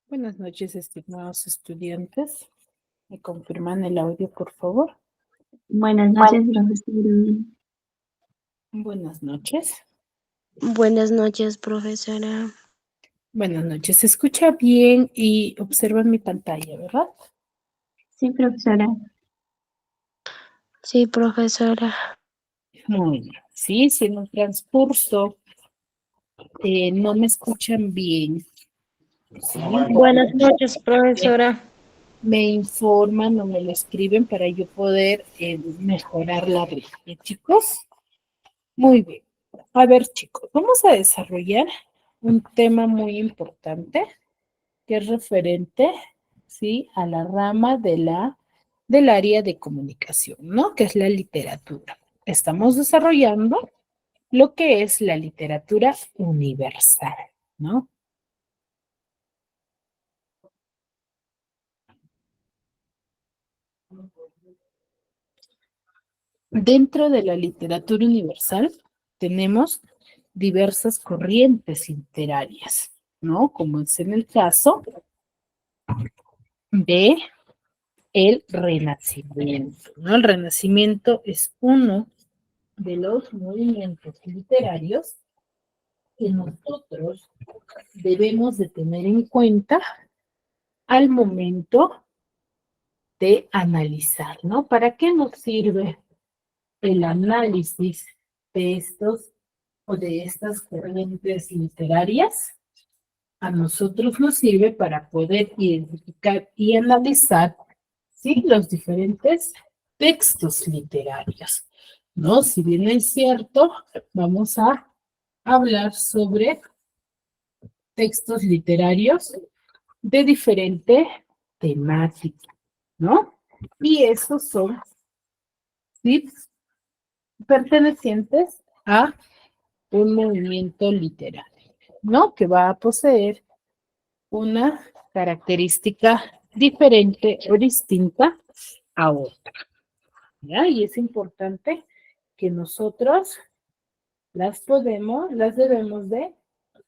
Buenas noches, estimados estudiantes. ¿Me confirman el audio, por favor? Buenas noches, profesora. Buenas noches. Buenas noches, profesora. Buenas noches. Se escucha bien y observan mi pantalla, ¿verdad? Sí, profesora. Sí, profesora. Muy bien. Sí, si en el transcurso no me escuchan bien, ¿sí? Buenas noches, profesora. Me informan o me lo escriben para yo poder mejorar la red. ¿Sí, chicos? Muy bien. A ver, chicos, vamos a desarrollar un tema muy importante que es referente, ¿sí? A la rama del área de comunicación, ¿no? Que es la literatura. Estamos desarrollando lo que es la literatura universal, ¿no? Dentro de la literatura universal tenemos diversas corrientes literarias, ¿no? Como es en el caso de el Renacimiento, ¿no? El Renacimiento es uno de los movimientos literarios que nosotros debemos de tener en cuenta al momento de analizar, ¿no? ¿Para qué nos sirve el análisis de estos o de estas corrientes literarias? A nosotros nos sirve para poder identificar y analizar, ¿sí? Los diferentes textos literarios, ¿no? Si bien es cierto, vamos a hablar sobre textos literarios de diferente temática, ¿no? Y esos son, ¿sí? Pertenecientes a un movimiento literario, ¿no? Que va a poseer una característica diferente o distinta a otra, ¿ya? Y es importante que nosotros las debemos de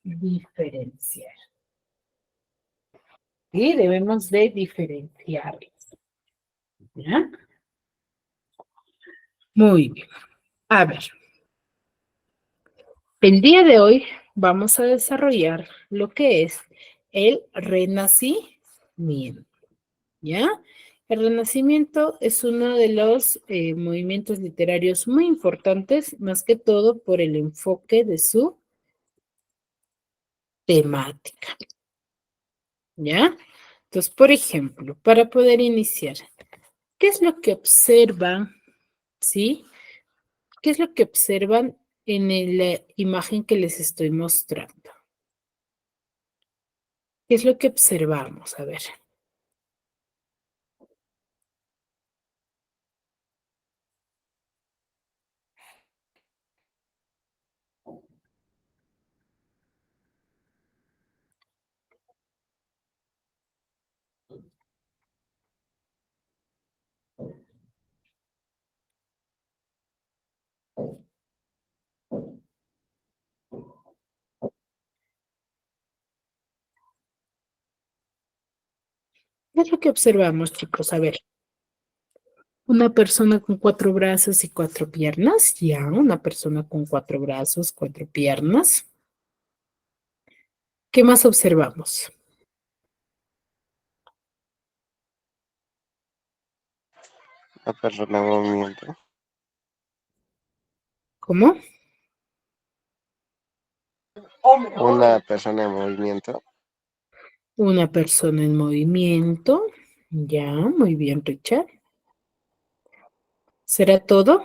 diferenciar, ¿sí? Debemos de diferenciarlas, ¿ya? Muy bien. A ver, el día de hoy vamos a desarrollar lo que es el renacimiento, ¿ya? El Renacimiento es uno de los movimientos literarios muy importantes, más que todo por el enfoque de su temática, ¿ya? Entonces, por ejemplo, para poder iniciar, ¿qué es lo que observan, sí? ¿Qué es lo que observan en la imagen que les estoy mostrando? ¿Qué es lo que observamos? A ver. ¿Qué es lo que observamos, chicos? A ver. Una persona con cuatro brazos y cuatro piernas, ya, una persona con cuatro brazos, cuatro piernas. ¿Qué más observamos? La persona en movimiento. ¿Cómo? Una persona en movimiento. Una persona en movimiento. Ya, muy bien, Richard. ¿Será todo?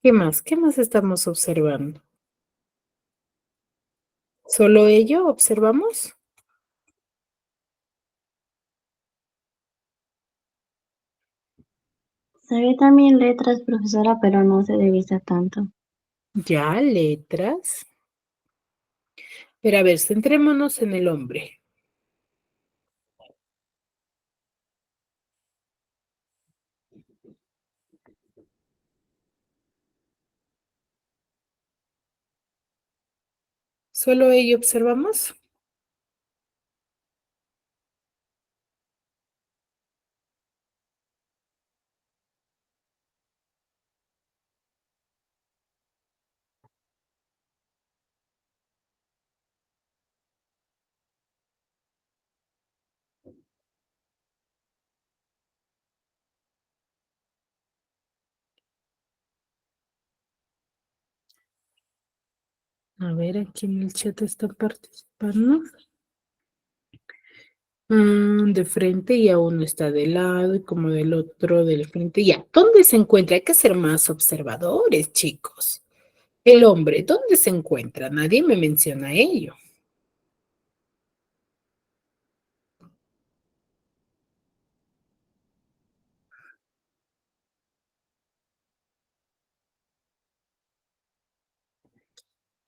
¿Qué más? ¿Qué más estamos observando? ¿Solo ello observamos? Se ve también letras, profesora, pero no se divisa tanto. Ya, letras. Pero a ver, centrémonos en el hombre. ¿Solo ello observamos? A ver, aquí en el chat está participando. De frente y a uno está de lado y como del otro del frente. Ya, ¿dónde se encuentra? Hay que ser más observadores, chicos. El hombre, ¿dónde se encuentra? Nadie me menciona ello.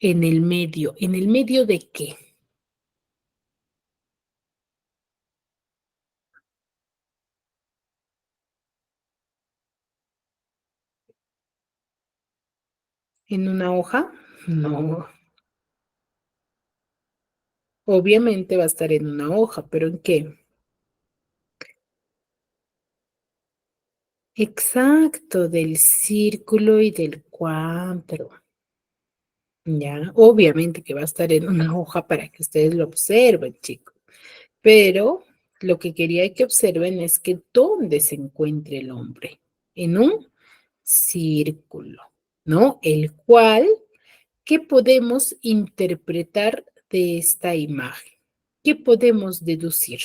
En el medio. ¿En el medio de qué? ¿En una hoja? No. Obviamente va a estar en una hoja, pero ¿en qué? Exacto, del círculo y del cuadro. Ya, obviamente que va a estar en una hoja para que ustedes lo observen, chicos. Pero lo que quería que observen es que dónde se encuentra el hombre. En un círculo, ¿no? El cual, ¿qué podemos interpretar de esta imagen? ¿Qué podemos deducir?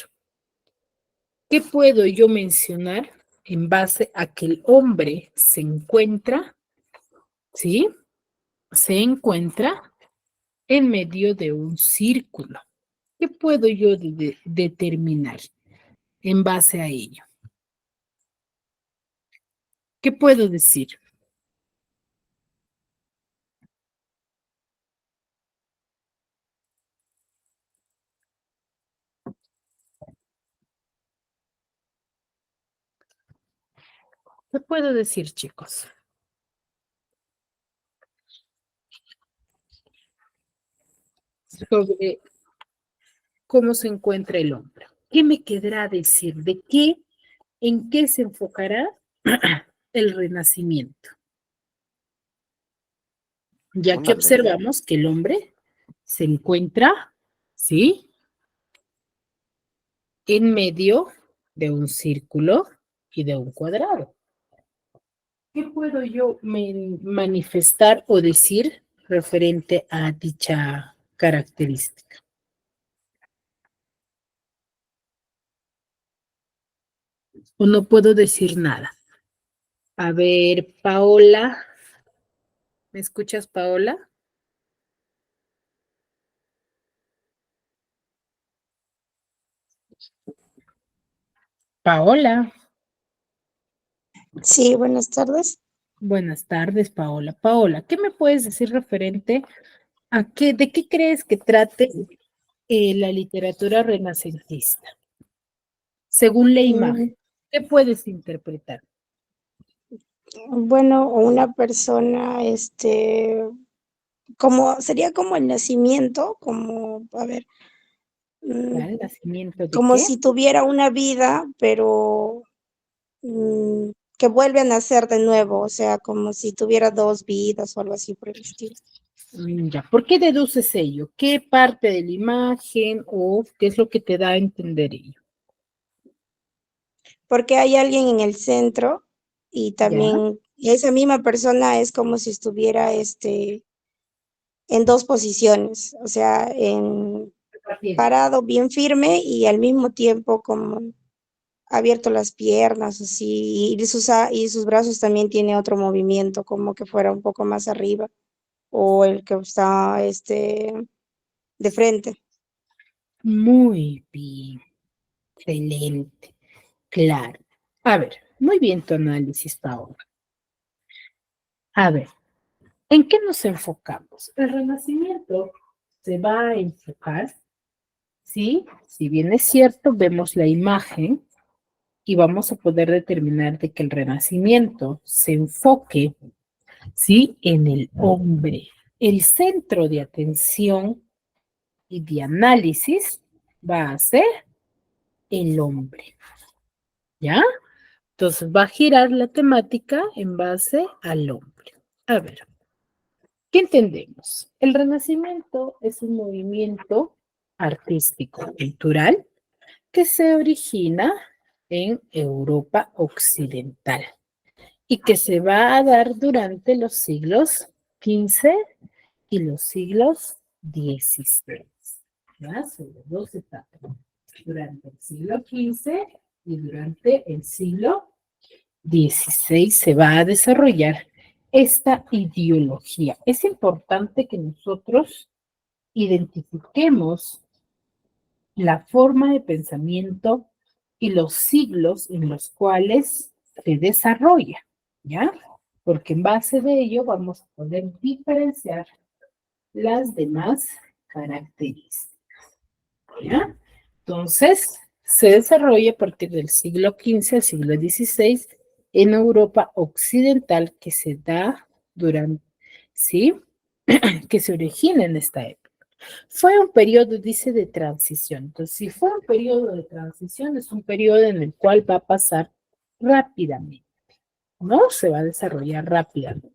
¿Qué puedo yo mencionar en base a que el hombre se encuentra, ¿sí? Se encuentra en medio de un círculo. ¿Qué puedo yo determinar en base a ello? ¿Qué puedo decir? ¿Qué puedo decir, chicos? Sobre cómo se encuentra el hombre. ¿Qué me quedará decir? ¿De qué, en qué se enfocará el renacimiento? Ya que Una alegría. observamos que el hombre se encuentra, ¿sí? En medio de un círculo y de un cuadrado. ¿Qué puedo yo manifestar o decir referente a dicha característica? O no puedo decir nada. A ver, Paola, ¿me escuchas, Paola? Paola, Sí, buenas tardes. buenas tardes, Paola. Paola, ¿qué me puedes decir referente a qué, de qué crees que trate la literatura renacentista? Según la Mm, imagen, ¿qué puedes interpretar? Bueno, una persona, como sería como el nacimiento, como, a ver, mm, ¿El nacimiento de como qué? si tuviera una vida, pero mm, que vuelve a nacer de nuevo, o sea, como si tuviera dos vidas o algo así por el estilo. Ya, ¿por qué deduces ello? ¿Qué parte de la imagen o qué es lo que te da a entender ello? Porque hay alguien en el centro y ¿Ya? también esa misma persona es como si estuviera, en dos posiciones, o sea, parado bien firme y al mismo tiempo como abierto las piernas, así, y sus brazos también tiene otro movimiento, como que fuera un poco más arriba, o el que está, de frente. Muy bien, excelente, claro. A ver, muy bien tu análisis, Paola. A ver, ¿en qué nos enfocamos? El Renacimiento se va a enfocar, ¿sí? Si bien es cierto, vemos la imagen y vamos a poder determinar de que el Renacimiento se enfoque, ¿sí? En el hombre. El centro de atención y de análisis va a ser el hombre. ¿Ya? Entonces va a girar la temática en base al hombre. A ver, ¿qué entendemos? El Renacimiento es un movimiento artístico, cultural, que se origina en Europa Occidental y que se va a dar durante los siglos XV y los siglos XVI. ¿Ya? Son las dos etapas. Durante el siglo XV y durante el siglo XVI se va a desarrollar esta ideología. Es importante que nosotros identifiquemos la forma de pensamiento y los siglos en los cuales se desarrolla, ¿ya? Porque en base de ello vamos a poder diferenciar las demás características, ¿ya? Entonces, se desarrolla a partir del siglo XV al siglo XVI en Europa Occidental, que se da durante, ¿sí? Que se origina en esta época. Fue un periodo, dice, de transición. Entonces, si fue un periodo de transición, es un periodo en el cual va a pasar rápidamente, ¿no? Se va a desarrollar rápidamente.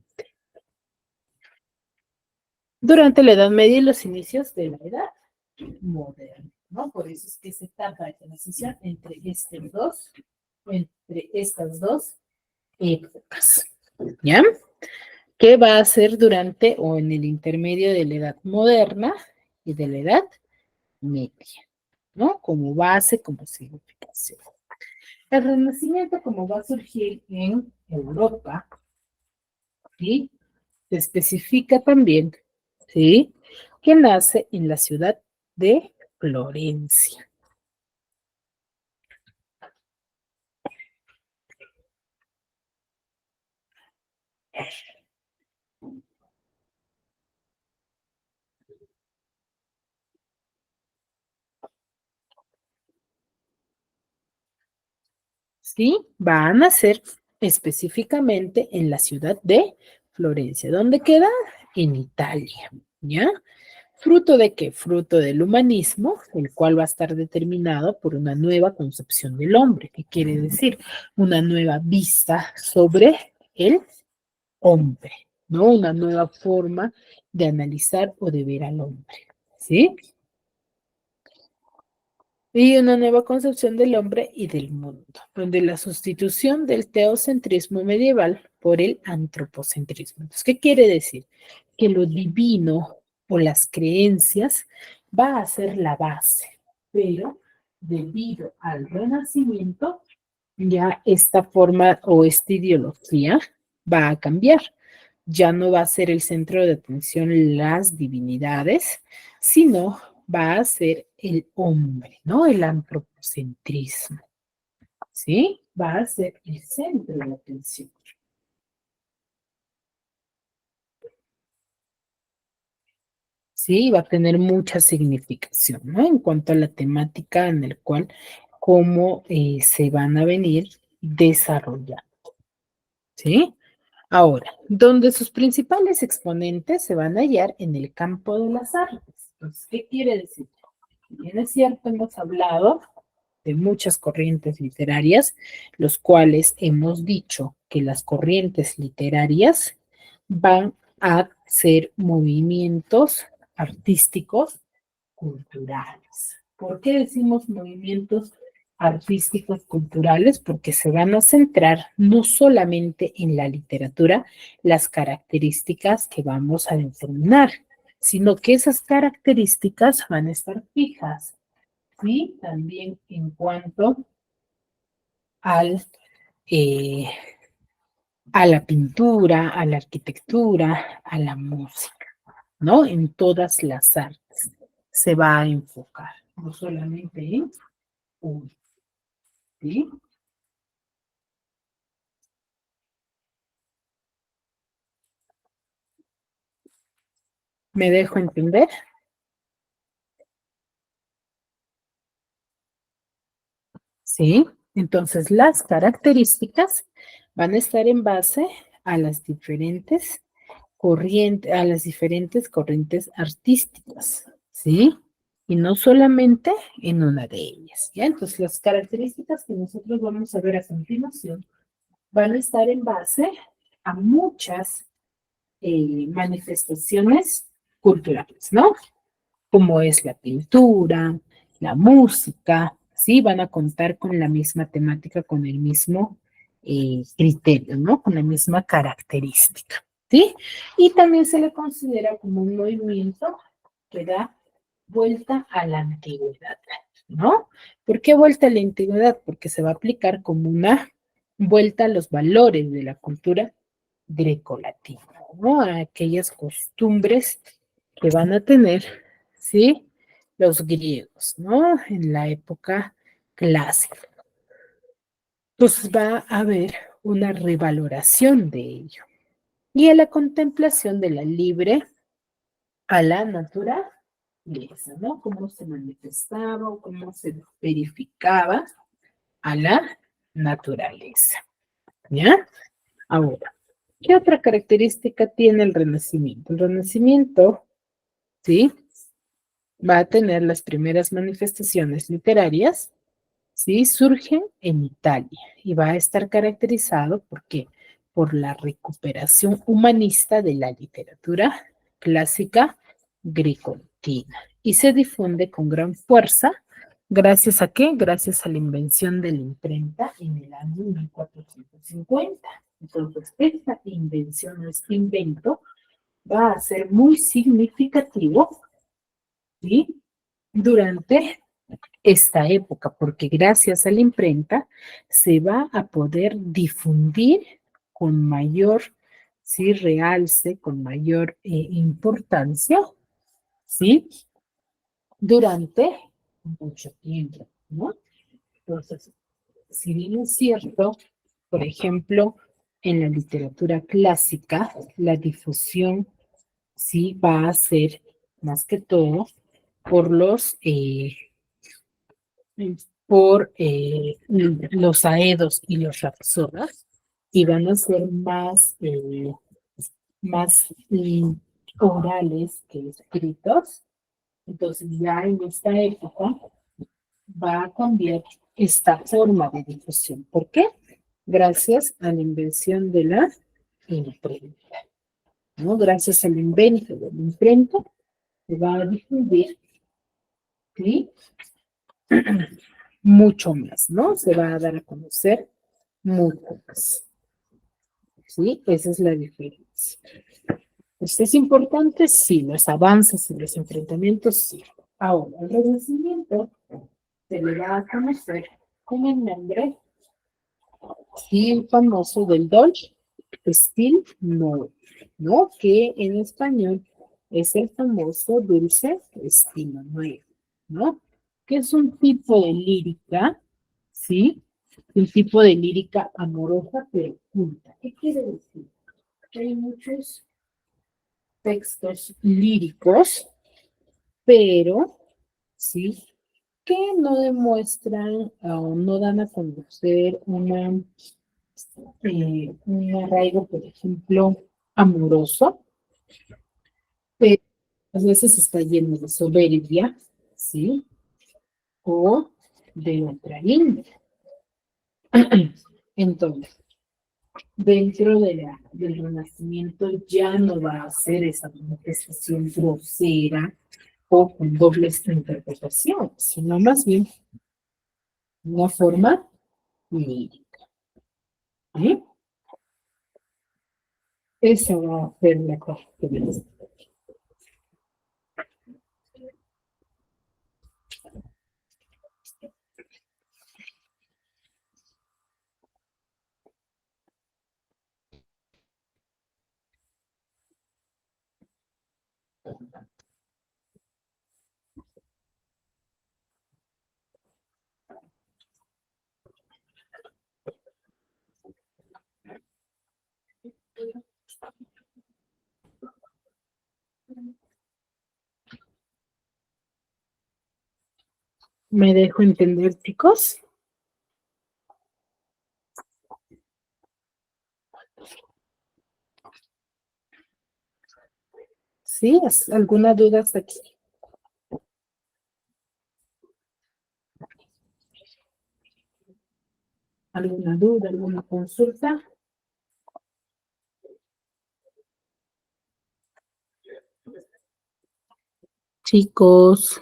Durante la Edad Media y los inicios de la Edad Moderna, ¿no? Por eso es que se etapa de transición entre estas dos épocas, ¿ya? ¿Qué va a ser durante o en el intermedio de la Edad Moderna y de la Edad Media, ¿no? Como base, como significación. El Renacimiento, como va a surgir en Europa, ¿sí? Se especifica también, ¿sí? Que nace en la ciudad de Florencia. ¿Sí? Va a nacer específicamente en la ciudad de Florencia. ¿Dónde queda? En Italia, ¿ya? ¿Fruto de qué? Fruto del humanismo, el cual va a estar determinado por una nueva concepción del hombre. ¿Qué quiere decir? Una nueva vista sobre el hombre, ¿no? Una nueva forma de analizar o de ver al hombre, ¿sí? Y una nueva concepción del hombre y del mundo, donde la sustitución del teocentrismo medieval por el antropocentrismo. Entonces, ¿qué quiere decir? Que lo divino o las creencias va a ser la base, pero debido al Renacimiento, ya esta forma o esta ideología va a cambiar. Ya no va a ser el centro de atención las divinidades, sino va a ser el hombre, ¿no? El antropocentrismo, ¿sí? Va a ser el centro de atención. Sí, va a tener mucha significación, ¿no? En cuanto a la temática en el cual, cómo se van a venir desarrollando, ¿sí? Ahora, donde sus principales exponentes se van a hallar en el campo de las artes. Entonces, ¿qué quiere decir? Bien es cierto, hemos hablado de muchas corrientes literarias, los cuales hemos dicho que las corrientes literarias van a ser movimientos artísticos culturales. ¿Por qué decimos movimientos artísticos culturales? Porque se van a centrar no solamente en la literatura, las características que vamos a determinar, sino que esas características van a estar fijas, ¿sí? También en cuanto al, eh, a la pintura, a la arquitectura, a la música, ¿no? En todas las artes se va a enfocar, no solamente en uno, ¿sí? ¿Me dejo entender? Sí. Entonces, las características van a estar en base a las diferentes corrientes artísticas, ¿sí? y no solamente en una de ellas, ¿ya? Entonces, las características que nosotros vamos a ver a continuación van a estar en base a muchas manifestaciones culturales, ¿no? Como es la pintura, la música, ¿sí? Van a contar con la misma temática, con el mismo criterio, ¿no? Con la misma característica, ¿sí? Y también se le considera como un movimiento que da vuelta a la antigüedad, ¿no? ¿Por qué vuelta a la antigüedad? Porque se va a aplicar como una vuelta a los valores de la cultura grecolatina, ¿no? A aquellas costumbres que van a tener, ¿sí? Los griegos, ¿no? En la época clásica. Entonces va a haber una revaloración de ello y a la contemplación de la libre a la naturaleza, ¿no? Cómo se manifestaba o cómo se verificaba a la naturaleza, ¿ya? Ahora, ¿qué otra característica tiene el Renacimiento? El Renacimiento, ¿sí? Va a tener las primeras manifestaciones literarias, ¿sí? Surgen en Italia y va a estar caracterizado, ¿por qué? Por la recuperación humanista de la literatura clásica greco-latina y se difunde con gran fuerza. ¿Gracias a qué? Gracias a la invención de la imprenta en el año 1450. Entonces, esta invención, este invento, va a ser muy significativo, ¿sí? Durante esta época, porque gracias a la imprenta se va a poder difundir con mayor, ¿sí? Realce, con mayor importancia, ¿sí? Durante mucho tiempo, ¿no? Entonces, si bien es cierto, por ejemplo, en la literatura clásica, la difusión sí va a ser más que todo por los aedos y los rapsodas, y van a ser más orales que escritos. Entonces ya en esta época va a cambiar esta forma de difusión. ¿Por qué? Gracias a la invención de la imprenta, ¿no? Gracias al invento de la imprenta se va a difundir, ¿sí? Mucho más, ¿no? Se va a dar a conocer mucho más, ¿sí? Esa es la diferencia. ¿Esto es importante? Sí, los avances y los enfrentamientos, sí. Ahora, el Renacimiento se le va a conocer con el nombre, sí, famoso del Dolce Stil Nuevo, ¿no? Que en español es el famoso dulce estilo nuevo, ¿no? Que es un tipo de lírica, ¿sí? Un tipo de lírica amorosa pero culta. ¿Qué quiere decir? Que hay muchos textos líricos, pero, ¿sí? Que no demuestran o no dan a conocer un arraigo, por ejemplo, amoroso, pero a veces está lleno de soberbia, ¿sí? O de otra índole. Entonces, dentro del Renacimiento ya no va a ser esa manifestación grosera o con dobles interpretaciones, sino más bien una forma lírica. ¿Sí? Esa va a ser la característica. ¿Me dejo entender, chicos? ¿Sí? ¿Alguna duda hasta aquí? ¿Alguna duda, alguna consulta? Chicos,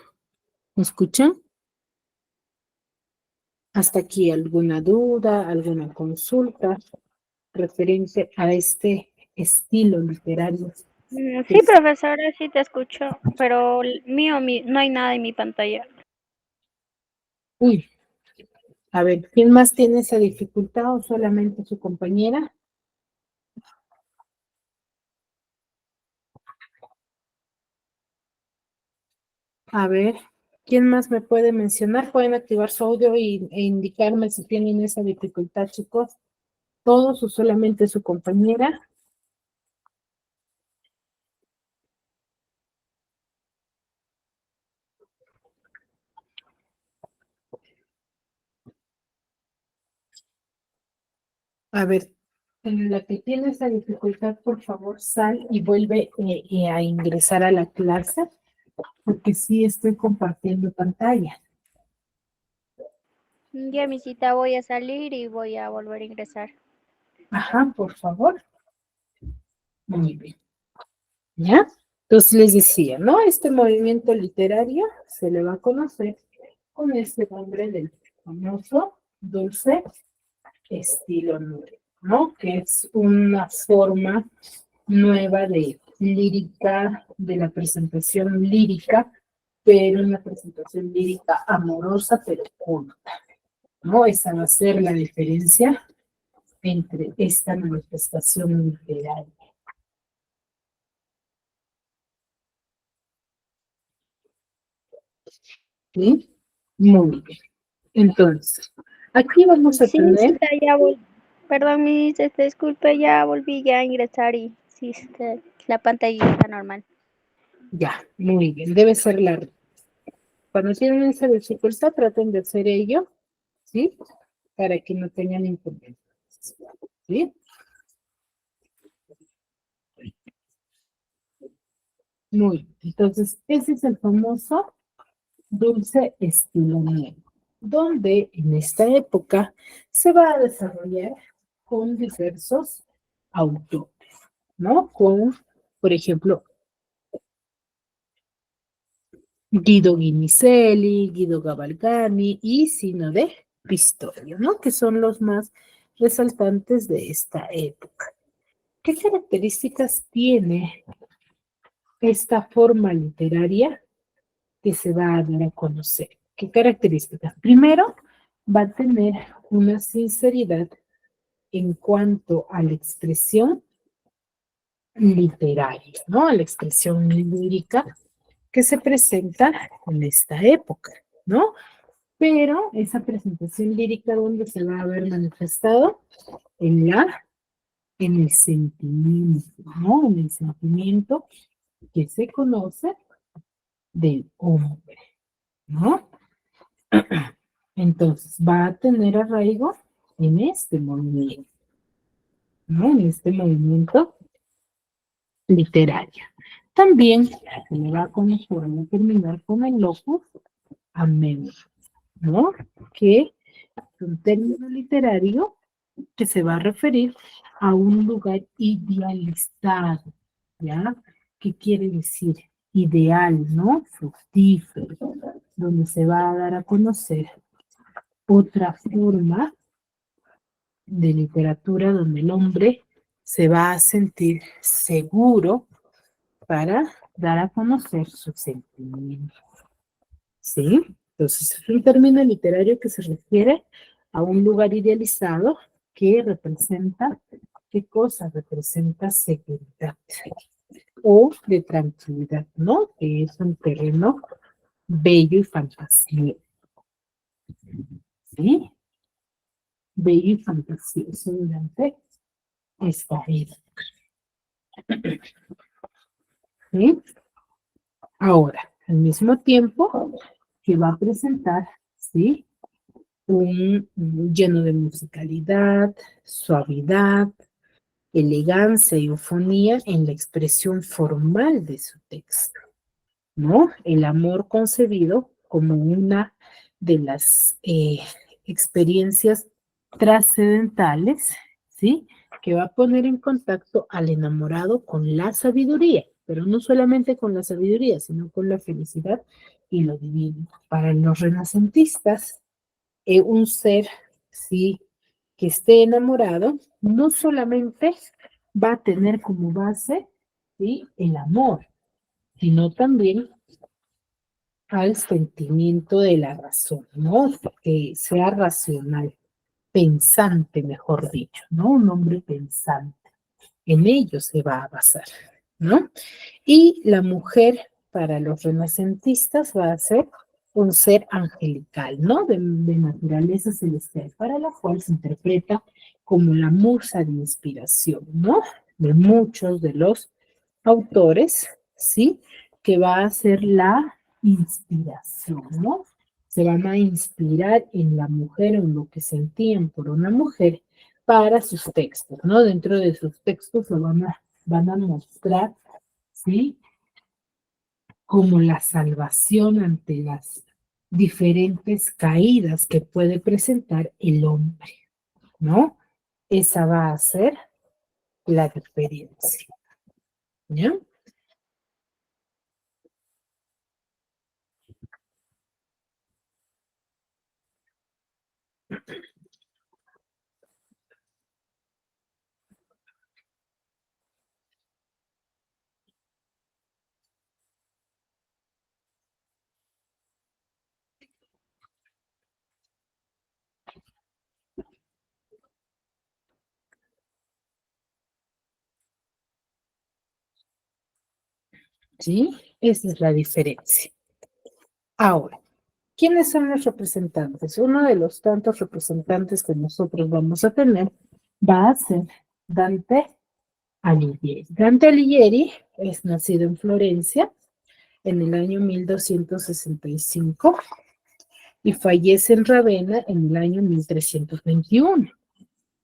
¿me escuchan? ¿Hasta aquí alguna duda, alguna consulta referente a este estilo literario? Sí, profesora, sí te escucho, pero no hay nada en mi pantalla. Uy, a ver, ¿quién más tiene esa dificultad o solamente su compañera? A ver, ¿quién más me puede mencionar? Pueden activar su audio e indicarme si tienen esa dificultad, chicos. ¿Todos o solamente su compañera? A ver, en la que tiene esa dificultad, por favor, sal y vuelve a ingresar a la clase, porque sí estoy compartiendo pantalla. Ya, mi cita, voy a salir y voy a volver a ingresar. Ajá, por favor. Muy bien. ¿Ya? Entonces les decía, ¿no? Este movimiento literario se le va a conocer con este nombre del famoso dulce estilo nuevo, ¿no? Que es una forma nueva de lírica, de la presentación lírica, pero una presentación lírica amorosa, pero culta, ¿no? Esa va a ser la diferencia entre esta manifestación literaria. ¿Sí? Muy bien. Entonces, aquí vamos a Sí, mi tener, cita, perdón, disculpe, ya volví ya a ingresar y sí, la pantalla está normal. ya, muy bien, debe ser largo. Cuando tienen esa dificultad, traten de hacer ello, ¿sí? Para que no tengan inconvenientes, ¿sí? Muy bien. Entonces, ese es el famoso dulce estilo nuevo, donde en esta época se va a desarrollar con diversos autores, ¿no? Con, por ejemplo, Guido Guinizelli, Guido Gavalgani y Sino de Pistorio, ¿no? Que son los más resaltantes de esta época. ¿Qué características tiene esta forma literaria que se va a dar a conocer? ¿Qué características? Primero, va a tener una sinceridad en cuanto a la expresión literaria, ¿no? A la expresión lírica que se presenta en esta época, ¿no? Pero esa presentación lírica, ¿dónde se va a ver manifestado? En en el sentimiento, ¿no? En el sentimiento que se conoce del hombre, ¿no? Entonces, va a tener arraigo en este movimiento, ¿no? En este movimiento literario. También se le va a conocer, a terminar con el locus amoris, ¿no? Que es un término literario que se va a referir a un lugar idealizado, ¿ya? ¿Qué quiere decir? Ideal, ¿no? Fructífero, donde se va a dar a conocer otra forma de literatura donde el hombre se va a sentir seguro para dar a conocer sus sentimientos. ¿Sí? Entonces es un término literario que se refiere a un lugar idealizado que representa, ¿qué cosa? Representa seguridad o de tranquilidad, ¿no? Que es un terreno bello y fantasioso. ¿Sí? Bello y fantasioso durante esta época. ¿Sí? Ahora, al mismo tiempo que va a presentar, ¿sí? Un lleno de musicalidad, suavidad, elegancia y eufonía en la expresión formal de su texto, ¿no? El amor concebido como una de las experiencias trascendentales, ¿sí? Que va a poner en contacto al enamorado con la sabiduría, pero no solamente con la sabiduría, sino con la felicidad y lo divino. Para los renacentistas, un ser, sí, que esté enamorado, no solamente va a tener como base, ¿sí?, el amor, sino también al sentimiento de la razón, ¿no? Que sea racional, pensante, mejor dicho, ¿no? Un hombre pensante. En ello se va a basar, ¿no? Y la mujer para los renacentistas va a ser un ser angelical, ¿no? De naturaleza celestial, para la cual se interpreta como la musa de inspiración, ¿no? De muchos de los autores, ¿sí? Que va a ser la inspiración, ¿no? Se van a inspirar en la mujer, en lo que sentían por una mujer para sus textos, ¿no? Dentro de sus textos lo van a mostrar, ¿sí? Como la salvación ante las diferentes caídas que puede presentar el hombre, ¿no? Esa va a ser la diferencia, ¿ya? ¿Sí? Esa es la diferencia. Ahora, ¿quiénes son los representantes? Uno de los tantos representantes que nosotros vamos a tener va a ser Dante Alighieri. Dante Alighieri es nacido en Florencia en el año 1265 y fallece en Ravenna en el año 1321.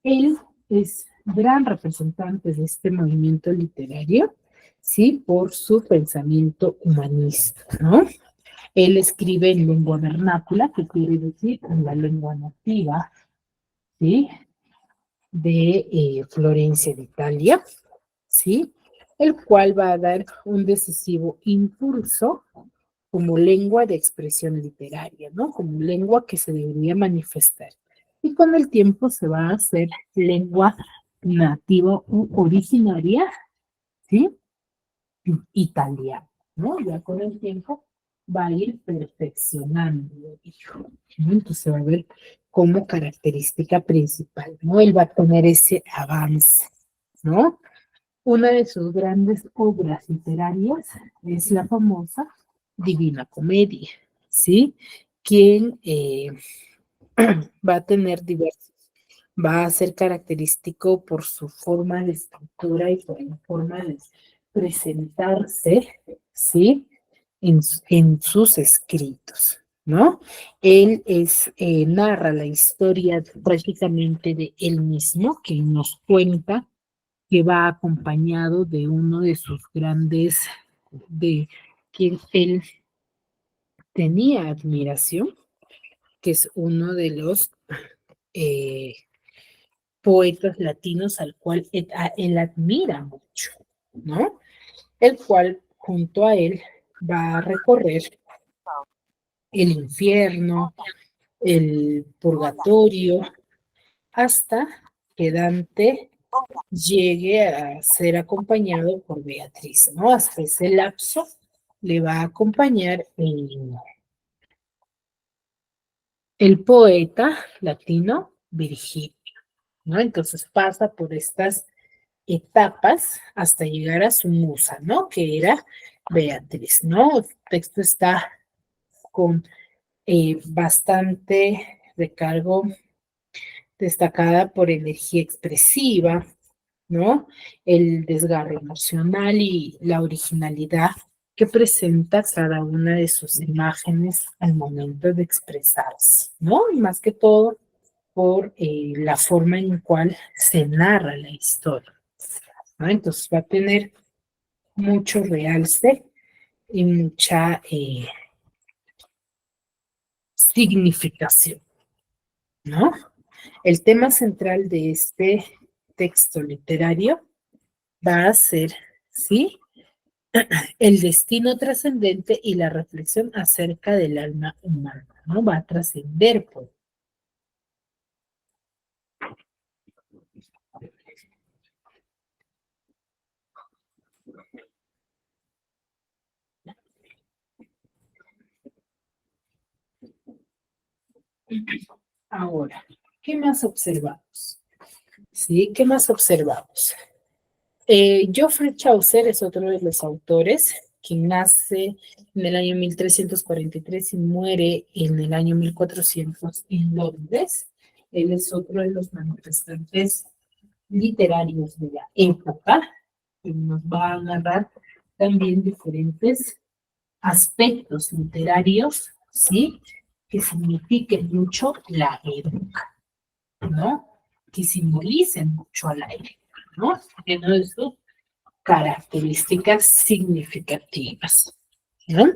Él es gran representante de este movimiento literario, ¿sí? Por su pensamiento humanista, ¿no? Él escribe en lengua vernácula, que quiere decir en la lengua nativa, ¿sí? De Florencia de Italia, ¿sí? El cual va a dar un decisivo impulso como lengua de expresión literaria, ¿no? Como lengua que se debería manifestar. Y con el tiempo se va a hacer lengua nativa u originaria, ¿sí? Italiana, ¿no? Ya con el tiempo va a ir perfeccionando, ¿no? Entonces va a ver como característica principal, ¿no? Él va a tener ese avance, ¿no? Una de sus grandes obras literarias es la famosa Divina Comedia, ¿sí? Quien va a tener diversos, va a ser característico por su forma de escritura y por la forma de presentarse, ¿sí? En sus escritos, ¿no? Él narra la historia prácticamente de él mismo, que nos cuenta que va acompañado de uno de sus grandes, de quien él tenía admiración, que es uno de los eh, poetas latinos al cual él admira mucho, ¿no? El cual junto a él va a recorrer el infierno, el purgatorio, hasta que Dante llegue a ser acompañado por Beatriz, ¿no? Hasta ese lapso le va a acompañar el poeta latino Virgilio, ¿no? Entonces pasa por estas etapas hasta llegar a su musa, ¿no? Que era Beatriz, ¿no? El texto está con bastante recargo, destacada por energía expresiva, ¿no? El desgarro emocional y la originalidad que presenta cada una de sus imágenes al momento de expresarse, ¿no? Y más que todo por la forma en cual se narra la historia, ¿no? Entonces va a tener mucho realce y mucha significación, ¿no? El tema central de este texto literario va a ser, ¿sí?, el destino trascendente y la reflexión acerca del alma humana, ¿no? Va a trascender, pues. Ahora, ¿qué más observamos? ¿Sí? ¿Qué más observamos? Geoffrey Chaucer es otro de los autores que nace en el año 1343 y muere en el año 1400 en Londres. Él es otro de los manifestantes literarios de la época que nos va a narrar también diferentes aspectos literarios, ¿sí?, que signifiquen mucho la época, ¿no? Que simbolicen mucho a la época, ¿no? Lleno de sus características significativas, ¿no?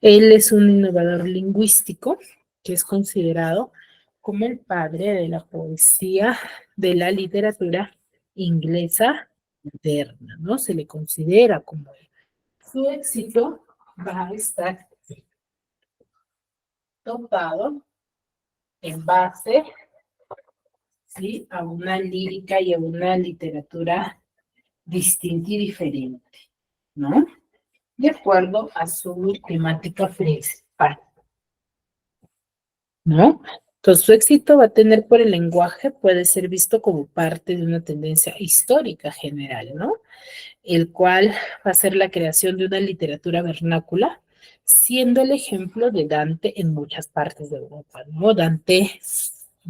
Él es un innovador lingüístico que es considerado como el padre de la poesía, de la literatura inglesa moderna, ¿no? Se le considera como él. Su éxito va a estar topado en base, ¿sí?, a una lírica y a una literatura distinta y diferente, ¿no? De acuerdo a su temática principal, ¿no? Entonces, su éxito va a tener por el lenguaje, puede ser visto como parte de una tendencia histórica general, ¿no? El cual va a ser la creación de una literatura vernácula, siendo el ejemplo de Dante en muchas partes de Europa, ¿no? Dante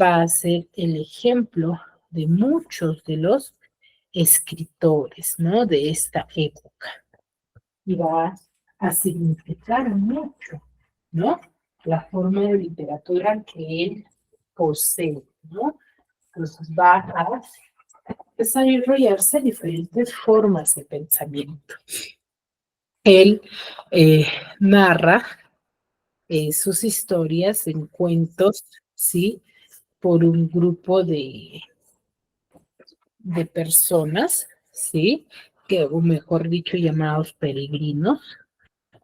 va a ser el ejemplo de muchos de los escritores, ¿no?, de esta época. Y va a significar mucho, ¿no?, la forma de literatura que él posee, ¿no? Entonces va a desarrollarse diferentes formas de pensamiento. Él narra sus historias en cuentos, ¿sí?, por un grupo de personas, ¿sí?, que, o mejor dicho, llamados peregrinos,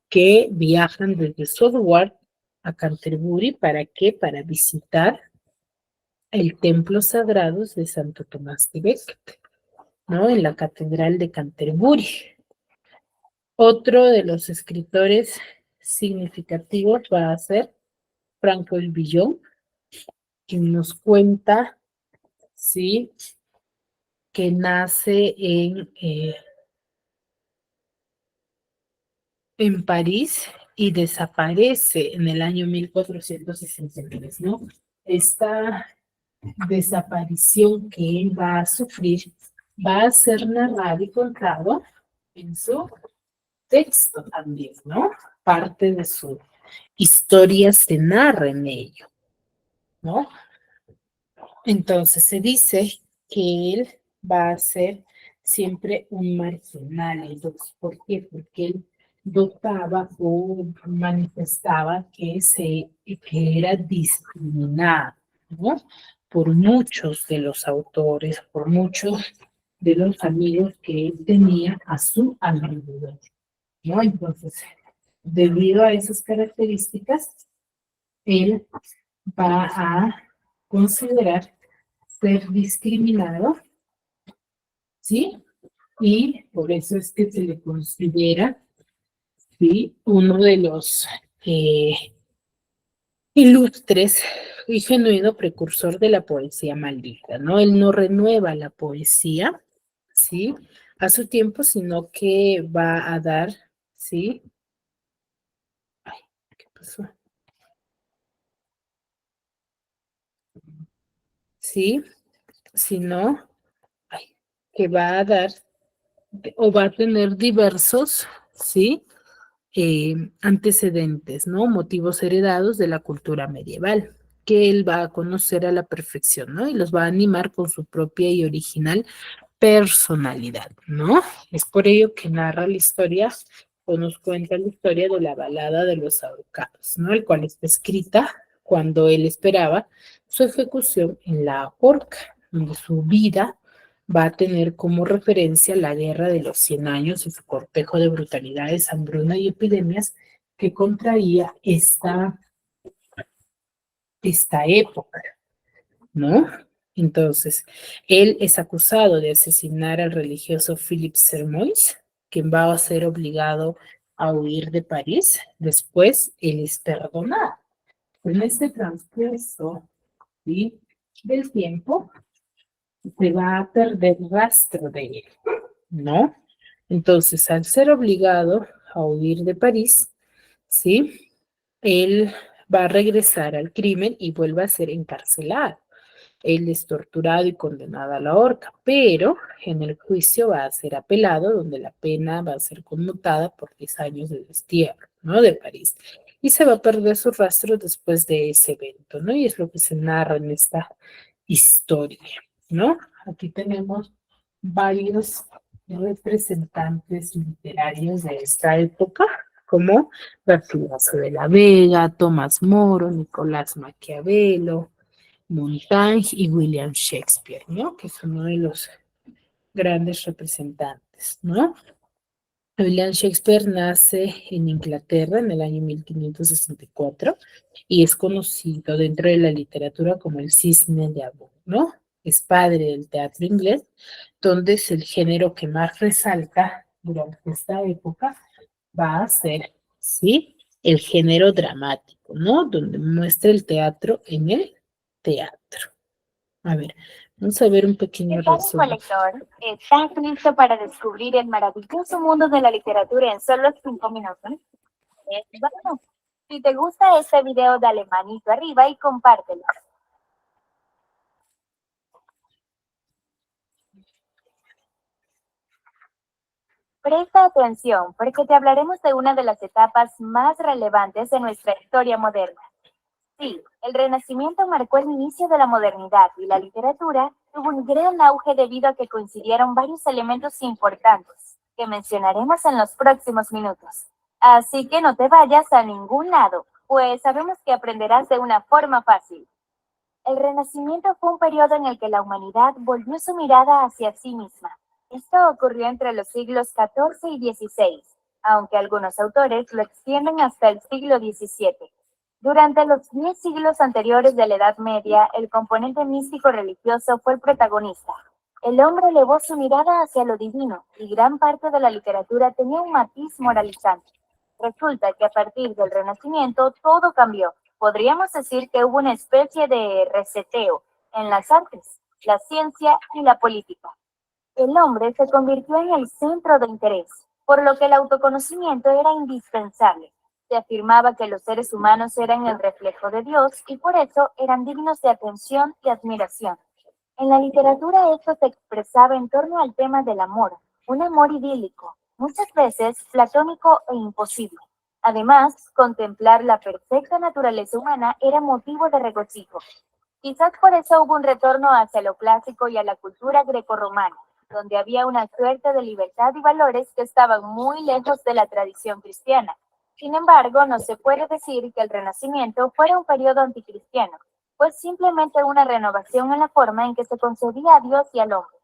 que viajan desde Southwark a Canterbury. ¿Para qué? Para visitar el templo sagrado de Santo Tomás de Becket, ¿no?, en la Catedral de Canterbury. Otro de los escritores significativos va a ser Francois Villon, quien nos cuenta, ¿sí?, que nace en París y desaparece en el año 1463, ¿no? Esta desaparición que él va a sufrir va a ser narrado y contado en su texto también, ¿no? Parte de su historia se narra en ello, ¿no? Entonces se dice que él va a ser siempre un marginal. Entonces, ¿por qué? Porque él dotaba o manifestaba que era discriminado, ¿no?, por muchos de los autores, por muchos de los amigos que él tenía a su alrededor, ¿no? Entonces, debido a esas características, él va a considerar ser discriminado, ¿sí? Y por eso es que se le considera, ¿sí?, uno de los ilustres y genuino precursor de la poesía maldita, ¿no? Él no renueva la poesía, ¿sí?, a su tiempo, sino que va a dar, ¿sí? Ay, ¿qué pasó? ¿Sí? Sino, ay, que va a dar o va a tener diversos, ¿sí?, antecedentes, ¿no?, motivos heredados de la cultura medieval, que él va a conocer a la perfección, ¿no?, y los va a animar con su propia y original personalidad, ¿no? Es por ello que narra la historia o nos cuenta la historia de la balada de los ahorcados, ¿no?, el cual está escrita cuando él esperaba su ejecución en la horca, donde su vida va a tener como referencia la Guerra de los 100 años y su cortejo de brutalidades, hambruna y epidemias que contraía esta época, ¿no? Entonces, él es acusado de asesinar al religioso Philippe Sermois, quien va a ser obligado a huir de París. Después, él es perdonado. En este transcurso, ¿sí?, del tiempo, se va a perder rastro de él, ¿no? Entonces, al ser obligado a huir de París, ¿sí?, él va a regresar al crimen y vuelve a ser encarcelado. Él es torturado y condenado a la horca, pero en el juicio va a ser apelado, donde la pena va a ser conmutada por 10 años de destierro, ¿no?, de París. Y se va a perder su rastro después de ese evento, ¿no? Y es lo que se narra en esta historia, ¿no? Aquí tenemos varios representantes literarios de esta época, como Garcilaso de la Vega, Tomás Moro, Nicolás Maquiavelo, Montaigne y William Shakespeare, ¿no? Que son uno de los grandes representantes, ¿no? William Shakespeare nace en Inglaterra en el año 1564 y es conocido dentro de la literatura como el Cisne de Abo, ¿no? Es padre del teatro inglés, donde es el género que más resalta durante esta época va a ser, ¿sí?, el género dramático, ¿no? Donde muestra el teatro en el teatro. A ver, vamos a ver un pequeño resumen. Lector, ¿estás listo para descubrir el maravilloso mundo de la literatura en solo 5 minutos? Bueno, si te gusta este video, dale manito arriba y compártelo. Presta atención, porque te hablaremos de una de las etapas más relevantes de nuestra historia moderna. Sí, el Renacimiento marcó el inicio de la modernidad y la literatura tuvo un gran auge debido a que coincidieron varios elementos importantes que mencionaremos en los próximos minutos. Así que no te vayas a ningún lado, pues sabemos que aprenderás de una forma fácil. El Renacimiento fue un periodo en el que la humanidad volvió su mirada hacia sí misma. Esto ocurrió entre los siglos XIV y XVI, aunque algunos autores lo extienden hasta el siglo XVII. Durante los 10 siglos anteriores de la Edad Media, el componente místico-religioso fue el protagonista. El hombre elevó su mirada hacia lo divino y gran parte de la literatura tenía un matiz moralizante. Resulta que a partir del Renacimiento todo cambió. Podríamos decir que hubo una especie de reseteo en las artes, la ciencia y la política. El hombre se convirtió en el centro de interés, por lo que el autoconocimiento era indispensable. Se afirmaba que los seres humanos eran el reflejo de Dios y por eso eran dignos de atención y admiración. En la literatura esto se expresaba en torno al tema del amor, un amor idílico, muchas veces platónico e imposible. Además, contemplar la perfecta naturaleza humana era motivo de regocijo. Quizás por eso hubo un retorno hacia lo clásico y a la cultura grecorromana, donde había una suerte de libertad y valores que estaban muy lejos de la tradición cristiana. Sin embargo, no se puede decir que el Renacimiento fuera un periodo anticristiano, pues simplemente una renovación en la forma en que se concebía a Dios y al hombre.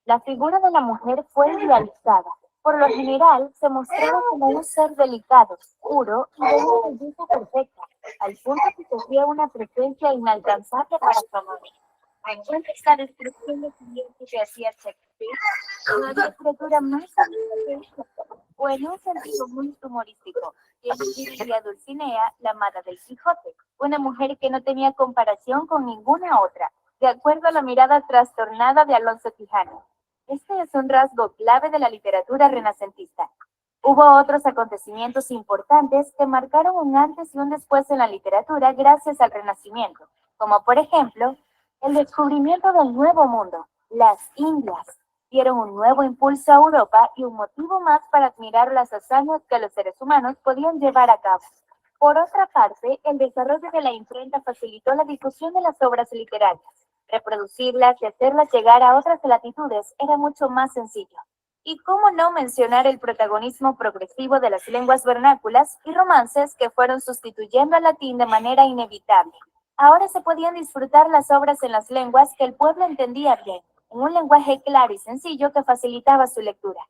La figura de la mujer fue idealizada. Por lo general, se mostraba como un ser delicado, puro y de una belleza perfecta, al punto que sufría una presencia inalcanzable para su amor. ¿Encuentras la descripción de cliente que hacía Shakespeare? Una escritura más o en un sentido muy humorístico, que escribiría Dulcinea, la amada del Quijote, una mujer que no tenía comparación con ninguna otra, de acuerdo a la mirada trastornada de Alonso Quijano. Este es un rasgo clave de la literatura renacentista. Hubo otros acontecimientos importantes que marcaron un antes y un después en la literatura gracias al Renacimiento, como por ejemplo, el descubrimiento del Nuevo Mundo. Las Indias dieron un nuevo impulso a Europa y un motivo más para admirar las hazañas que los seres humanos podían llevar a cabo. Por otra parte, el desarrollo de la imprenta facilitó la difusión de las obras literarias. Reproducirlas y hacerlas llegar a otras latitudes era mucho más sencillo. Y cómo no mencionar el protagonismo progresivo de las lenguas vernáculas y romances que fueron sustituyendo al latín de manera inevitable. Ahora se podían disfrutar las obras en las lenguas que el pueblo entendía bien, en un lenguaje claro y sencillo que facilitaba su lectura.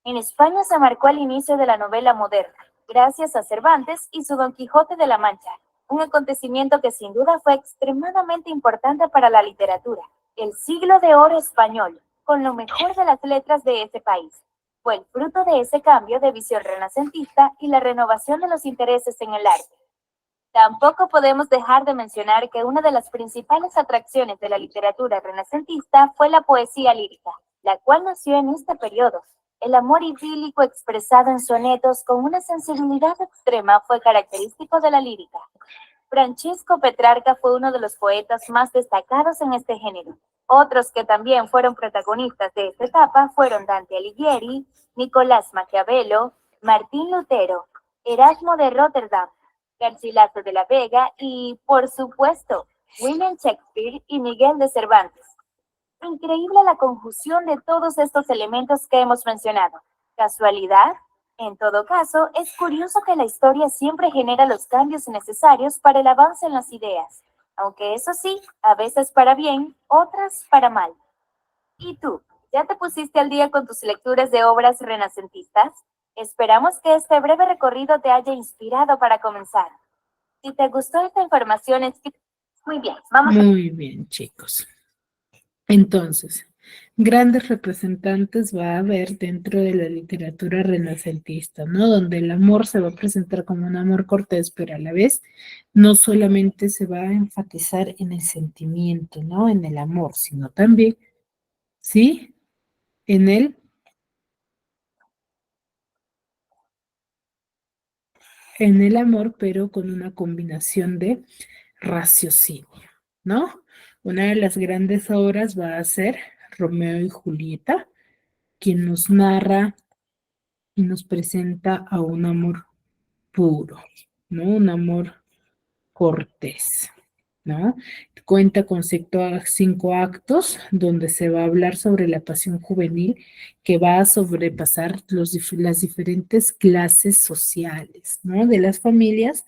En España se marcó el inicio de la novela moderna, gracias a Cervantes y su Don Quijote de la Mancha, un acontecimiento que sin duda fue extremadamente importante para la literatura. El siglo de oro español, con lo mejor de las letras de ese país, fue el fruto de ese cambio de visión renacentista y la renovación de los intereses en el arte. Tampoco podemos dejar de mencionar que una de las principales atracciones de la literatura renacentista fue la poesía lírica, la cual nació en este periodo. El amor idílico expresado en sonetos con una sensibilidad extrema fue característico de la lírica. Francesco Petrarca fue uno de los poetas más destacados en este género. Otros que también fueron protagonistas de esta etapa fueron Dante Alighieri, Nicolás Maquiavelo, Martín Lutero, Erasmo de Rotterdam, Garcilaso de la Vega y, por supuesto, William Shakespeare y Miguel de Cervantes. Increíble la conjunción de todos estos elementos que hemos mencionado. ¿Casualidad? En todo caso, es curioso que la historia siempre genera los cambios necesarios para el avance en las ideas, aunque eso sí, a veces para bien, otras para mal. ¿Y tú? ¿Ya te pusiste al día con tus lecturas de obras renacentistas? Esperamos que este breve recorrido te haya inspirado para comenzar. Si te gustó esta información, muy bien, vamos a... Muy bien, chicos. Entonces, grandes representantes va a haber dentro de la literatura renacentista, ¿no? Donde el amor se va a presentar como un amor cortés, pero a la vez no solamente se va a enfatizar en el sentimiento, ¿no? En el amor, sino también, ¿sí? En el amor, pero con una combinación de raciocinio, ¿no? Una de las grandes obras va a ser Romeo y Julieta, quien nos narra y nos presenta a un amor puro, ¿no? Un amor cortés, ¿no? Cuenta con 5 actos donde se va a hablar sobre la pasión juvenil que va a sobrepasar las diferentes clases sociales, ¿no? De las familias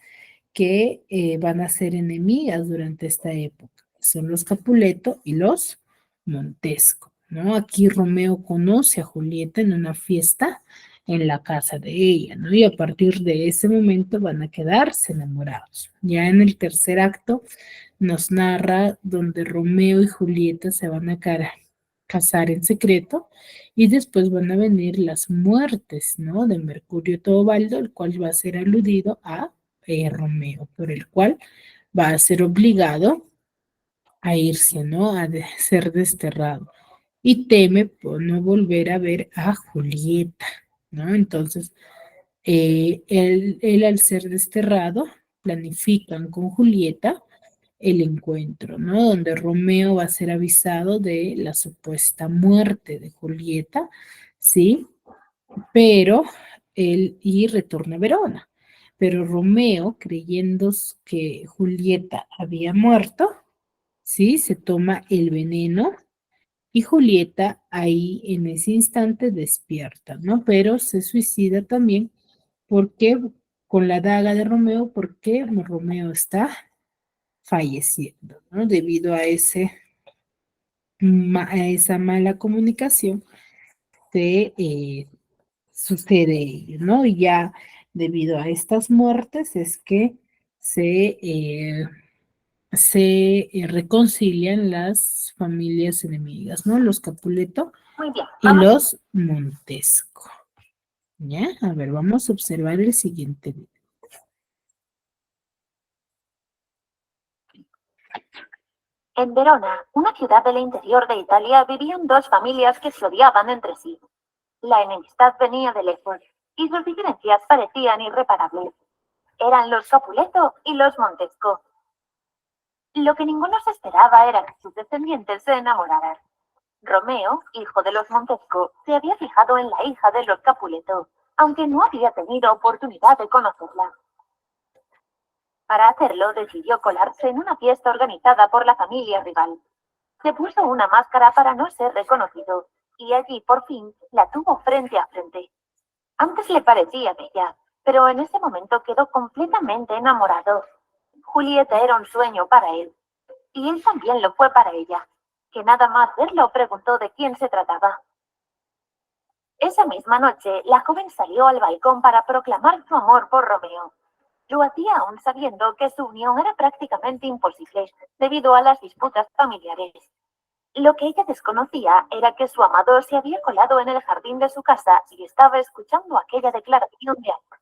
que van a ser enemigas durante esta época. Son los Capuleto y los Montesco, ¿no? Aquí Romeo conoce a Julieta en una fiesta en la casa de ella, ¿no? Y a partir de ese momento van a quedarse enamorados. Ya en el tercer acto nos narra donde Romeo y Julieta se van a casar en secreto y después van a venir las muertes, ¿no? De Mercurio Teobaldo, el cual va a ser aludido a Romeo, por el cual va a ser obligado a irse, ¿no? A ser desterrado. Y teme por no volver a ver a Julieta, ¿no? Entonces, él al ser desterrado, planifican con Julieta el encuentro, ¿no? Donde Romeo va a ser avisado de la supuesta muerte de Julieta, ¿sí? Pero y retorna a Verona. Pero Romeo, creyendo que Julieta había muerto, ¿sí? Se toma el veneno y Julieta ahí en ese instante despierta, ¿no? Pero se suicida también porque con la daga de Romeo, porque Romeo está falleciendo, ¿no? Debido a esa mala comunicación sucede ello, ¿no? Y ya debido a estas muertes es que se reconcilian las familias enemigas, ¿no? Los Capuleto Muy bien, y vamos. los Montesco. ¿Ya? A ver, vamos a observar el siguiente video. En Verona, una ciudad del interior de Italia, vivían dos familias que se odiaban entre sí. La enemistad venía de lejos y sus diferencias parecían irreparables. Eran los Capuleto y los Montesco. Lo que ninguno se esperaba era que sus descendientes se enamoraran. Romeo, hijo de los Montesco, se había fijado en la hija de los Capuleto, aunque no había tenido oportunidad de conocerla. Para hacerlo, decidió colarse en una fiesta organizada por la familia rival. Se puso una máscara para no ser reconocido y allí por fin la tuvo frente a frente. Antes le parecía bella, pero en ese momento quedó completamente enamorado. Julieta era un sueño para él, y él también lo fue para ella, que nada más verlo preguntó de quién se trataba. Esa misma noche, la joven salió al balcón para proclamar su amor por Romeo. Lo hacía aún sabiendo que su unión era prácticamente imposible debido a las disputas familiares. Lo que ella desconocía era que su amado se había colado en el jardín de su casa y estaba escuchando aquella declaración de amor.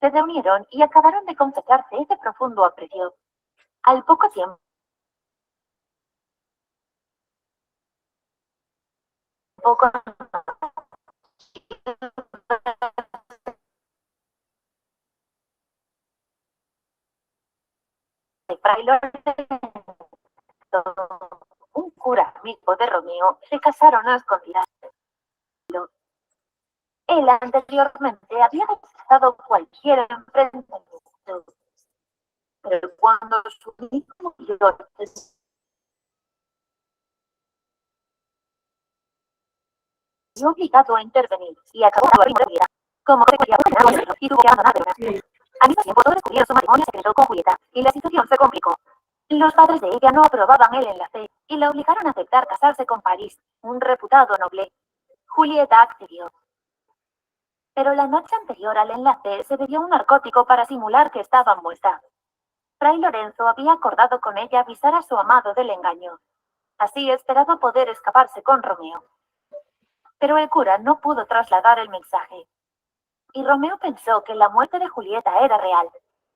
Se reunieron y acabaron de confesarse ese profundo aprecio. Al poco tiempo, Fray Lorenzo, un cura amigo de Romeo, se casaron a escondidas. Él anteriormente había rechazado cualquier enfrentamiento, pero cuando su hijo mayor se vio obligado a intervenir y acabó con la vida, como se quería condenarlo y tuvo que abandonarla. Al mismo tiempo, todos descubrieron su matrimonio secreto con Julieta y la situación se complicó. Los padres de ella no aprobaban el enlace y la obligaron a aceptar casarse con París, un reputado noble. Julieta accedió. Pero la noche anterior al enlace se bebió un narcótico para simular que estaba muerta. Fray Lorenzo había acordado con ella avisar a su amado del engaño. Así esperaba poder escaparse con Romeo. Pero el cura no pudo trasladar el mensaje. Y Romeo pensó que la muerte de Julieta era real.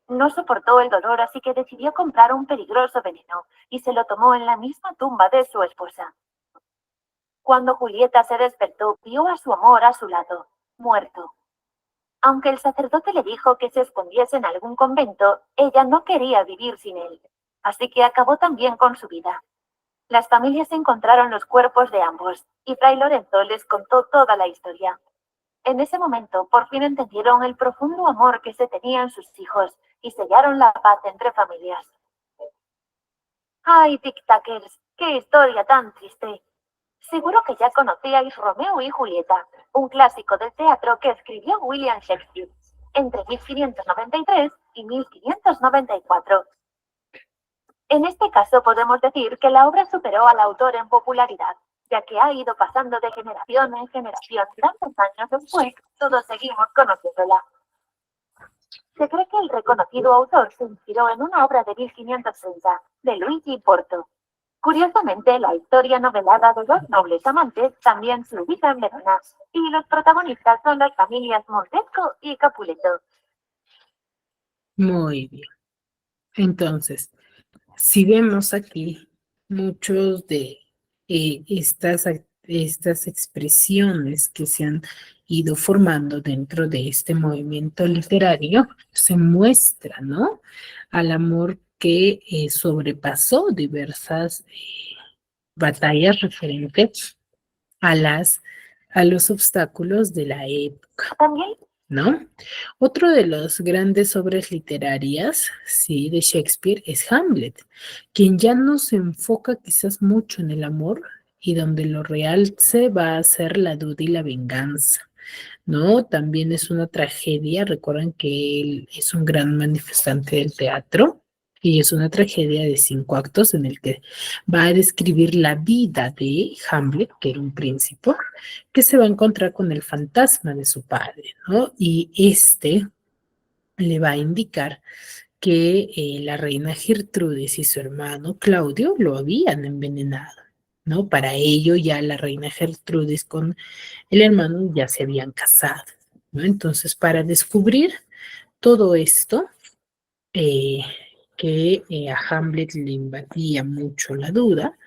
No soportó el dolor, así que decidió comprar un peligroso veneno y se lo tomó en la misma tumba de su esposa. Cuando Julieta se despertó, vio a su amor a su lado, muerto. Aunque el sacerdote le dijo que se escondiese en algún convento, ella no quería vivir sin él, así que acabó también con su vida. Las familias encontraron los cuerpos de ambos y Fray Lorenzo les contó toda la historia. En ese momento, por fin entendieron el profundo amor que se tenían sus hijos y sellaron la paz entre familias. ¡Ay, tic-tackers! ¡Qué historia tan triste! Seguro que ya conocíais Romeo y Julieta, un clásico del teatro que escribió William Shakespeare entre 1593 y 1594. En este caso podemos decir que la obra superó al autor en popularidad, ya que ha ido pasando de generación en generación. Tantos años después, todos seguimos conociéndola. Se cree que el reconocido autor se inspiró en una obra de 1530, de Luigi Porto. Curiosamente, la historia novelada de dos nobles amantes también se ubica en Verona, y los protagonistas son las familias Montesco y Capuleto. Muy bien. Entonces, si vemos aquí muchos de estas expresiones que se han ido formando dentro de este movimiento literario, se muestra, ¿no?, al amor que sobrepasó diversas batallas referentes a los obstáculos de la época, También ¿no? Otro de las grandes obras literarias, sí, de Shakespeare es Hamlet, quien ya no se enfoca quizás mucho en el amor y donde lo real se va a hacer la duda y la venganza, ¿no? También es una tragedia, recuerden que él es un gran manifestante del teatro y es una tragedia de 5 actos en el que va a describir la vida de Hamlet, que era un príncipe, que se va a encontrar con el fantasma de su padre, ¿no? Y le va a indicar que la reina Gertrudis y su hermano Claudio lo habían envenenado, ¿no? Para ello ya la reina Gertrudis con el hermano ya se habían casado, ¿no? Entonces, para descubrir todo esto, que a Hamlet le invadía mucho la duda,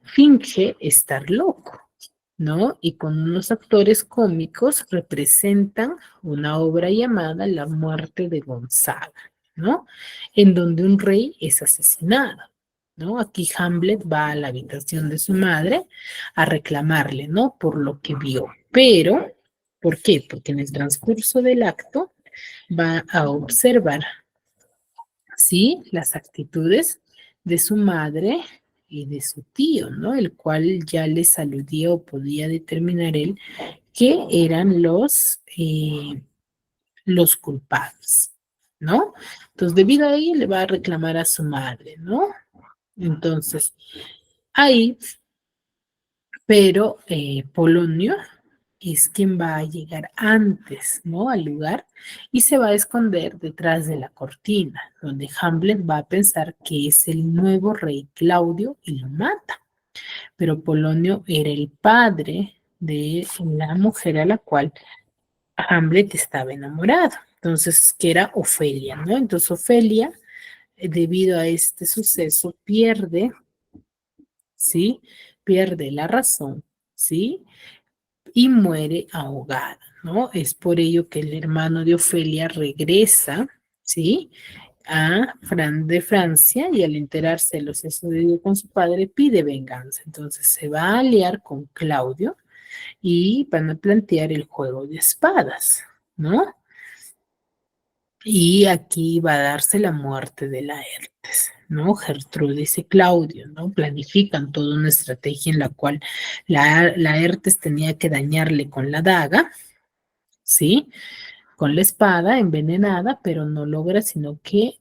finge estar loco, ¿no? Y con unos actores cómicos representan una obra llamada La muerte de Gonzaga, ¿no? En donde un rey es asesinado, ¿no? Aquí Hamlet va a la habitación de su madre a reclamarle, ¿no?, por lo que vio. Pero, ¿por qué? Porque en el transcurso del acto va a observar, ¿sí?, las actitudes de su madre de su tío, ¿no? El cual ya les aludía o podía determinar él que eran los culpables, ¿no? Entonces, debido a ello, le va a reclamar a su madre, ¿no? Entonces, ahí, pero Polonio es quien va a llegar antes, ¿no? Al lugar y se va a esconder detrás de la cortina, donde Hamlet va a pensar que es el nuevo rey Claudio y lo mata. Pero Polonio era el padre de la mujer a la cual Hamlet estaba enamorado. Entonces, que era Ofelia, ¿no? Entonces, Ofelia, debido a este suceso, pierde, ¿sí? Pierde la razón, ¿sí? Y muere ahogada, ¿no? Es por ello que el hermano de Ofelia regresa, ¿sí? De Francia y al enterarse de lo sucedido con su padre pide venganza. Entonces se va a aliar con Claudio y van a plantear el juego de espadas, ¿no? Y aquí va a darse la muerte de Laertes, ¿no? Gertrudis y Claudio, ¿no? Planifican toda una estrategia en la cual Laertes tenía que dañarle con la daga, ¿sí? Con la espada envenenada, pero no logra, sino que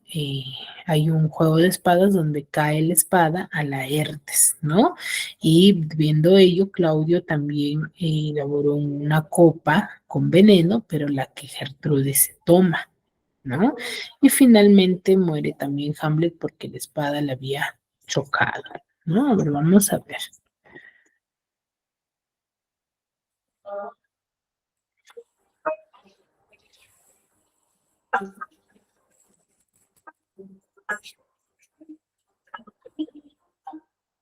hay un juego de espadas donde cae la espada a Laertes, ¿no? Y viendo ello, Claudio también elaboró una copa con veneno, pero la que Gertrudis se toma, ¿no? Y finalmente muere también Hamlet porque la espada le había chocado, ¿no? A ver, vamos a ver.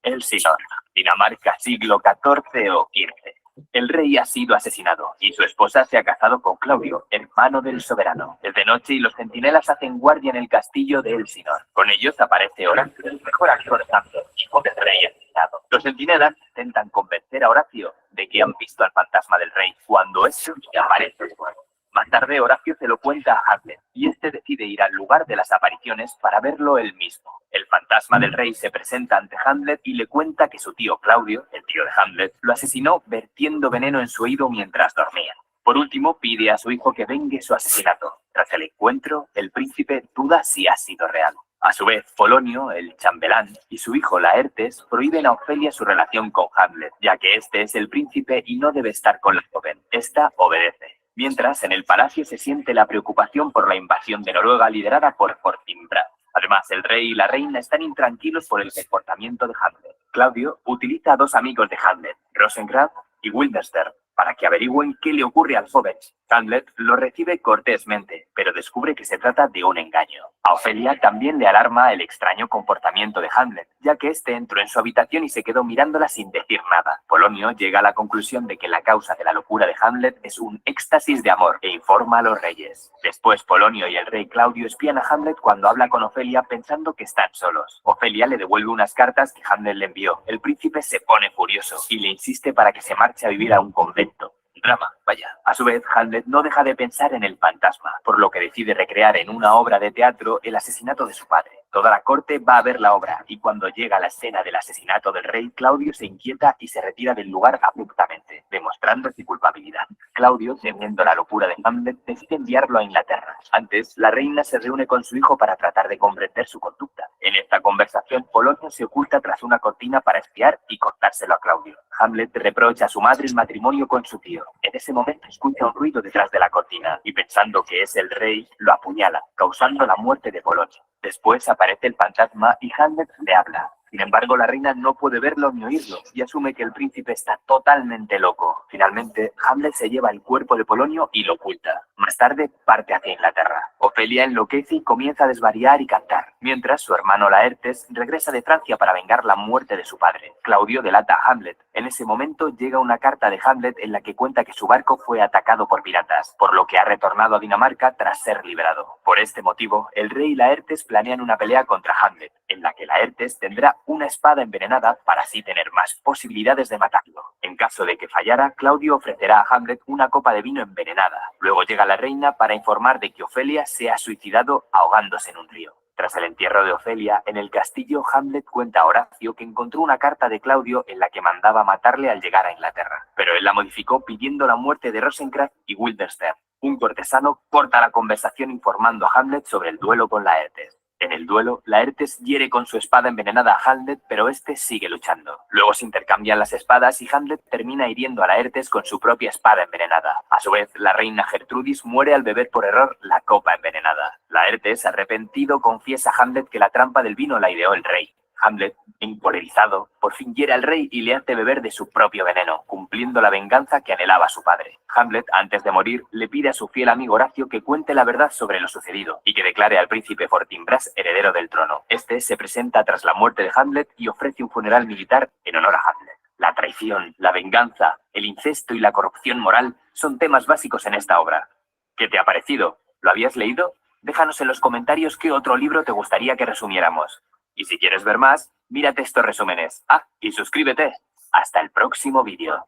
Elsinor, Dinamarca, siglo XIV o XV. El rey ha sido asesinado y su esposa se ha casado con Claudio, hermano del soberano. Es de noche y los centinelas hacen guardia en el castillo de Elsinor. Con ellos aparece Horacio, el mejor actor de Hamlet, hijo del rey asesinado. Los centinelas intentan convencer a Horacio de que han visto al fantasma del rey cuando este aparece de nuevo. Más tarde, Horacio se lo cuenta a Hamlet y este decide ir al lugar de las apariciones para verlo él mismo. El fantasma del rey se presenta ante Hamlet y le cuenta que su tío Claudio, el tío de Hamlet, lo asesinó vertiendo veneno en su oído mientras dormía. Por último, pide a su hijo que vengue su asesinato. Tras el encuentro, el príncipe duda si ha sido real. A su vez, Polonio, el chambelán, y su hijo Laertes prohíben a Ofelia su relación con Hamlet, ya que este es el príncipe y no debe estar con la joven. Esta obedece. Mientras, en el palacio se siente la preocupación por la invasión de Noruega liderada por Fortinbras. Además, el rey y la reina están intranquilos por el comportamiento de Hamlet. Claudio utiliza a dos amigos de Hamlet, Rosenkrantz y Guildenstern, para que averigüen qué le ocurre al joven. Hamlet lo recibe cortésmente, pero descubre que se trata de un engaño. A Ofelia también le alarma el extraño comportamiento de Hamlet, ya que este entró en su habitación y se quedó mirándola sin decir nada. Polonio llega a la conclusión de que la causa de la locura de Hamlet es un éxtasis de amor e informa a los reyes. Después, Polonio y el rey Claudio espían a Hamlet cuando habla con Ofelia pensando que están solos. Ofelia le devuelve unas cartas que Hamlet le envió. El príncipe se pone furioso y le insiste para que se marche a vivir a un convento. Drama, vaya. A su vez, Hamlet no deja de pensar en el fantasma, por lo que decide recrear en una obra de teatro el asesinato de su padre. Toda la corte va a ver la obra, y cuando llega la escena del asesinato del rey, Claudio se inquieta y se retira del lugar abruptamente, demostrando su culpabilidad. Claudio, temiendo la locura de Hamlet, decide enviarlo a Inglaterra. Antes, la reina se reúne con su hijo para tratar de comprender su conducta. En esta conversación, Polonio se oculta tras una cortina para espiar y contárselo a Claudio. Hamlet reprocha a su madre el matrimonio con su tío. En ese momento escucha un ruido detrás de la cortina y pensando que es el rey, lo apuñala, causando la muerte de Polonio. Después aparece el fantasma y Hamlet le habla. Sin embargo, la reina no puede verlo ni oírlo y asume que el príncipe está totalmente loco. Finalmente, Hamlet se lleva el cuerpo de Polonio y lo oculta. Más tarde, parte hacia Inglaterra. Ofelia enloquece y comienza a desvariar y cantar, mientras su hermano Laertes regresa de Francia para vengar la muerte de su padre. Claudio delata a Hamlet. En ese momento llega una carta de Hamlet en la que cuenta que su barco fue atacado por piratas, por lo que ha retornado a Dinamarca tras ser liberado. Por este motivo, el rey y Laertes planean una pelea contra Hamlet, en la que Laertes tendrá una espada envenenada para así tener más posibilidades de matarlo. En caso de que fallara, Claudio ofrecerá a Hamlet una copa de vino envenenada. Luego llega la reina para informar de que Ofelia se ha suicidado ahogándose en un río. Tras el entierro de Ofelia, en el castillo, Hamlet cuenta a Horacio que encontró una carta de Claudio en la que mandaba matarle al llegar a Inglaterra, pero él la modificó pidiendo la muerte de Rosencrantz y Guildenstern. Un cortesano corta la conversación informando a Hamlet sobre el duelo con Laertes. En el duelo, Laertes hiere con su espada envenenada a Hamlet, pero este sigue luchando. Luego se intercambian las espadas y Hamlet termina hiriendo a Laertes con su propia espada envenenada. A su vez, la reina Gertrudis muere al beber por error la copa envenenada. Laertes, arrepentido, confiesa a Hamlet que la trampa del vino la ideó el rey. Hamlet, encolerizado, por fin hiere al rey y le hace beber de su propio veneno, cumpliendo la venganza que anhelaba su padre. Hamlet, antes de morir, le pide a su fiel amigo Horacio que cuente la verdad sobre lo sucedido y que declare al príncipe Fortinbras heredero del trono. Este se presenta tras la muerte de Hamlet y ofrece un funeral militar en honor a Hamlet. La traición, la venganza, el incesto y la corrupción moral son temas básicos en esta obra. ¿Qué te ha parecido? ¿Lo habías leído? Déjanos en los comentarios qué otro libro te gustaría que resumiéramos. Y si quieres ver más, mírate estos resúmenes. Ah, y suscríbete. Hasta el próximo vídeo.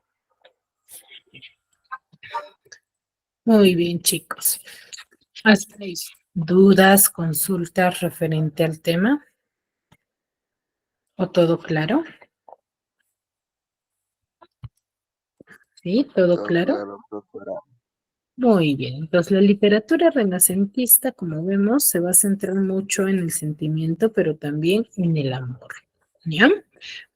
Muy bien, chicos. ¿Hacéis dudas, consultas referente al tema? ¿O todo claro? ¿Sí? ¿Todo claro? Claro, profesora. Muy bien. Entonces, la literatura renacentista, como vemos, se va a centrar mucho en el sentimiento, pero también en el amor. ¿Ya?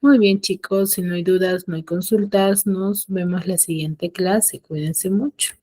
Muy bien, chicos. Si no hay dudas, no hay consultas. Nos vemos la siguiente clase. Cuídense mucho.